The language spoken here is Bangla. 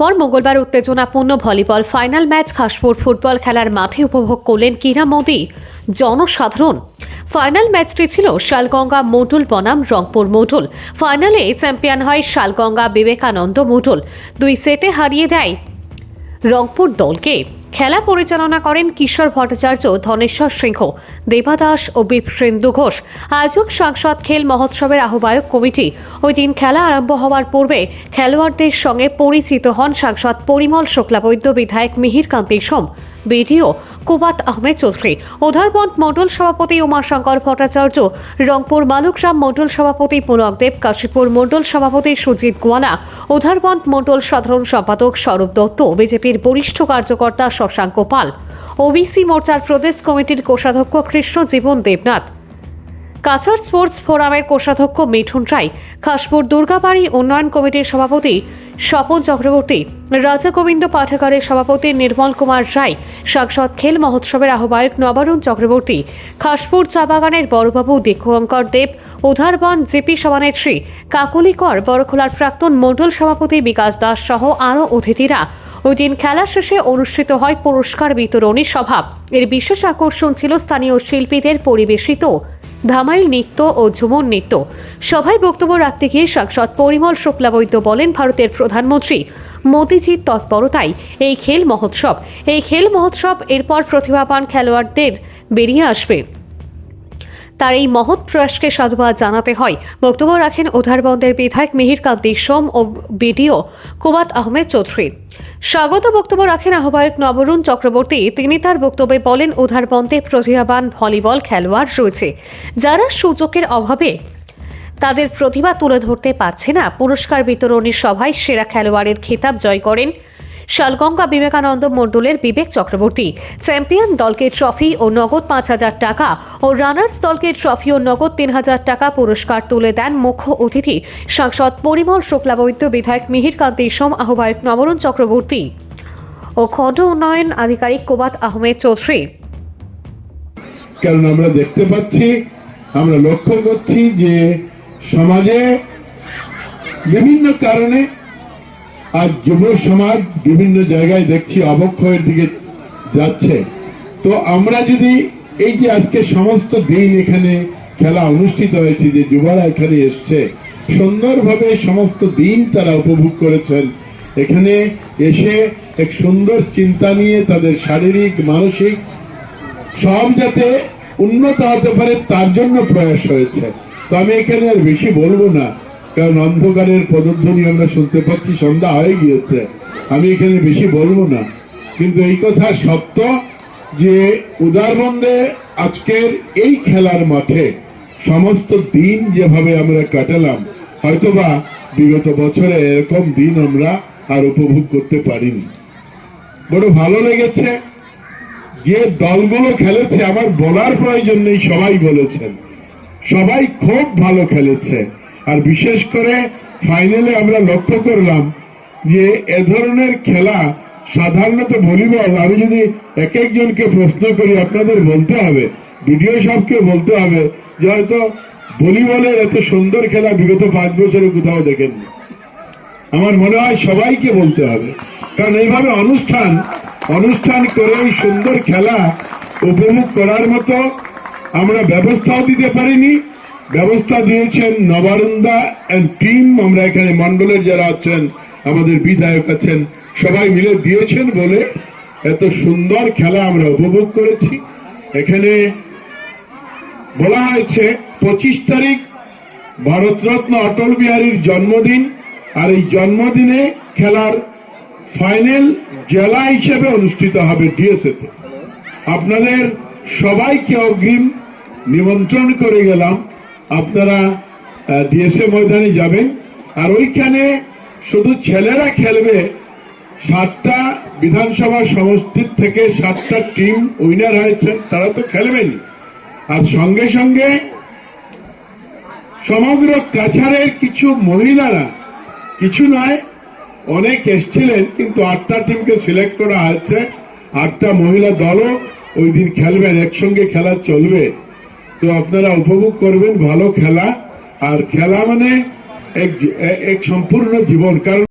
পর মঙ্গলবার উত্তেজনাপূর্ণ volleyball final match Khaspur football খেলার মাঠে উপভোগ করলেন ক্রীড়া মোদী জনসাধারণ। ফাইনাল ম্যাচটি ছিল শালগঙ্গা মডুল বনাম রংপুর মডুল। ফাইনালে চ্যাম্পিয়ন হয় শালগঙ্গা বিবেকানন্দ মডুল। 2 সেটে হারিয়ে দেয় রংপুর দলকে। খেলা পরিচালনা করেন কিশোর ভট্টাচার্য, ধনেশ্বর সিংহ, দেবাদাস ও বিপ্রেন্দু ঘোষ। আয়োজক সাংসদ খেল মহোৎসবের আহ্বায়ক কমিটি। ওই দিন খেলা আরম্ভ হওয়ার পূর্বে খেলোয়াড়দের সঙ্গে পরিচিত হন সাংসদ পরিমল শুক্লাবৈদ্য, বিধায়ক মিহির কান্তি সোম, বিডিও কুবাত আহমেদ চৌধুরী, উধারবন্দ মণ্ডল সভাপতি উমাশঙ্কর ভট্টাচার্য, রংপুর মালুগ্রাম মণ্ডল সভাপতি পুলক দেব, কাশীপুর মণ্ডল সভাপতি সুজিত গোয়ালা, উধারবন্দ মণ্ডল সাধারণ সম্পাদক স্বরূপ দত্ত, বিজেপির বরিষ্ঠ কার্যকর্তা শশাঙ্ক পাল, ওবিসি মোর্চার প্রদেশ কমিটির কোষাধ্যক্ষ কৃষ্ণ জীবন দেবনাথ, কাছাড় স্পোর্টস ফোরামের কোষাধ্যক্ষ মিঠুন রায়, খাসপুর দুর্গাবাড়ি উন্নয়ন কমিটির সভাপতি স্বপন চক্রবর্তী, রাজা গোবিন্দ পাঠাগারের সভাপতি নির্মল কুমার রায়, সাংসদ খেল মহোৎসবের আহ্বায়ক নবারুণ চক্রবর্তী, খাসপুর চা বাগানের বড়বাবু দীক্ষঙ্কর দেব, উধারবন্দ জিপি সভানেত্রী কাকুলিকর, বড়খোলার প্রাক্তন মণ্ডল সভাপতি বিকাশ দাস সহ আরও অতিথিরা। ওই দিন খেলা শেষে অনুষ্ঠিত হয় পুরস্কার বিতরণী সভা। এর বিশেষ আকর্ষণ ছিল স্থানীয় শিল্পীদের পরিবেশিত ধামাইল নৃত্য ও ঝুমুর নৃত্য। সভায় বক্তব্য রাখতে গিয়ে সাংসদ পরিমল শুক্লাবৈদ্য বলেন, ভারতের প্রধানমন্ত্রী মোদিজির তৎপরতায় এই খেল মহোৎসব এরপর প্রতিভাবান খেলোয়াড়দের বেরিয়ে আসবে। তার এই মহৎ প্রয়াসকে সাধুবাদ জানাতে হয়। বক্তব্য রাখেন উধারবন্দের বিধায়ক মিহির কান্তি সোম ও বিডিও কুবাত আহমেদ চৌধুরী। স্বাগত বক্তব্য রাখেন আহ্বায়ক নবরুণ চক্রবর্তী। তিনি তার বক্তব্যে বলেন, উধারবন্দে প্রতিভাবান ভলিবল খেলোয়াড় রয়েছে, যারা সুযোগের অভাবে তাদের প্রতিভা তুলে ধরতে পারছে না। পুরস্কার বিতরণী সভায় সেরা খেলোয়াড়ের খেতাব জয় করেন শালগঙ্গা বিবেকানন্দ মণ্ডলের বিবেক চক্রবর্তী। চ্যাম্পিয়ন দলকে ট্রফি ও নগদ 5,000 টাকা ও রানার্স দলকে ট্রফি ও নগদ 3,000 টাকা পুরস্কার তুলে দেন মুখ্য অতিথি সাংসদ পরিমল শুক্লাবৈদ্য, বিধায়ক মিহির কান্তি সোম, আহ্বায়ক নবরুণ চক্রবর্তী ও খণ্ড উন্নয়ন আধিকারিক কুবাত আহমেদ চৌধুরী। কারণ আমরা দেখতে পাচ্ছি, আমরা লক্ষ্য করছি যে সমাজে বিভিন্ন কারণে আর যুব সমাজ বিভিন্ন জায়গায় দেখছি অবক্ষয়ের দিকে যাচ্ছে। তো আমরা যদি এই যে আজকে সমস্ত দিন এখানে খেলা অনুষ্ঠিত হয়েছে, যে যুবরা এখানে এসছে, সুন্দরভাবে সমস্ত দিন তারা উপভোগ করেছেন, এখানে এসে এক সুন্দর চিন্তা নিয়ে তাদের শারীরিক মানসিক সব যাতে উন্নত হতে পারে তার জন্য প্রয়াস হয়েছে। তো আমি এখানে আর বেশি বলবো না, কারণ অন্ধকারের পদধ্বনি আমরা শুনতে পাচ্ছি, সন্ধ্যা হয়ে গিয়েছে। আমি এখানে বেশি বলবো না, কিন্তু এই কথা সত্য যে উধারবন্দে আজকের এই খেলার মাঠে সমস্ত দিন যেভাবে আমরা কাটালাম, হয়তোবা বিগত বছরে এরকম দিন আমরা আর উপভোগ করতে পারিনি। বড় ভালো লেগেছে যে দলগুলো খেলেছে, আমার বলার প্রয়োজন নেই, সবাই বলেছেন, সবাই খুব ভালো খেলেছে। আর বিশেষ করে ফাইনালে আমরা লক্ষ্য করলাম যে এ ধরনের খেলা সাধারণত ভলিবল, আমি যদি এক একজনকে প্রশ্ন করি, আপনাদের বলতে হবে, ভিডিও সবকে বলতে হবে যে হয়তো ভলিবলের এত সুন্দর খেলা বিগত 5 বছরে কোথাও দেখেননি। আমার মনে হয় সবাইকে বলতে হবে, কারণ এইভাবে অনুষ্ঠান করে এই সুন্দর খেলা উপভোগ করার মতো আমরা ব্যবস্থাও দিতে পারিনি। ব্যবস্থা দিয়েছেন নবারুণদা এন্ড টিম। আমরা এখানে মন্ডলের যারা আছেন, আমাদের বিধায়ক আছেন, সবাই মিলে দিয়েছেন বলে এত সুন্দর খেলা আমরা উপভোগ করেছি। এখানে বলা হয়েছে 25 তারিখ ভারতরত্ন অটল বিহারীর জন্মদিন, আর এই জন্মদিনে খেলার ফাইনাল জেলা হিসেবে অনুষ্ঠিত হবে ডিএসএতে। আপনাদের সবাইকে অগ্রিম নিমন্ত্রণ করে গেলাম, আপনারা ডিএসএ ময়দানে যাবেন। আর ওইখানে শুধু ছেলেরা খেলবে, 7টা বিধানসভা সমষ্টির থেকে 7টা টিম উইনার হয়েছেন, তারা তো খেলবেন। আর সঙ্গে সঙ্গে সমগ্র কাছাড়ের কিছু মহিলারা, কিছু নয় অনেক এসছিলেন, কিন্তু 8টা টিমকে সিলেক্ট করা হয়েছে। 8টা মহিলা দলও ওই দিন খেলবেন, একসঙ্গে খেলা চলবে। তো আপনারা উপভোগ করবেন ভালো খেলা, আর খেলা মানে এক সম্পূর্ণ জীবন। কারণ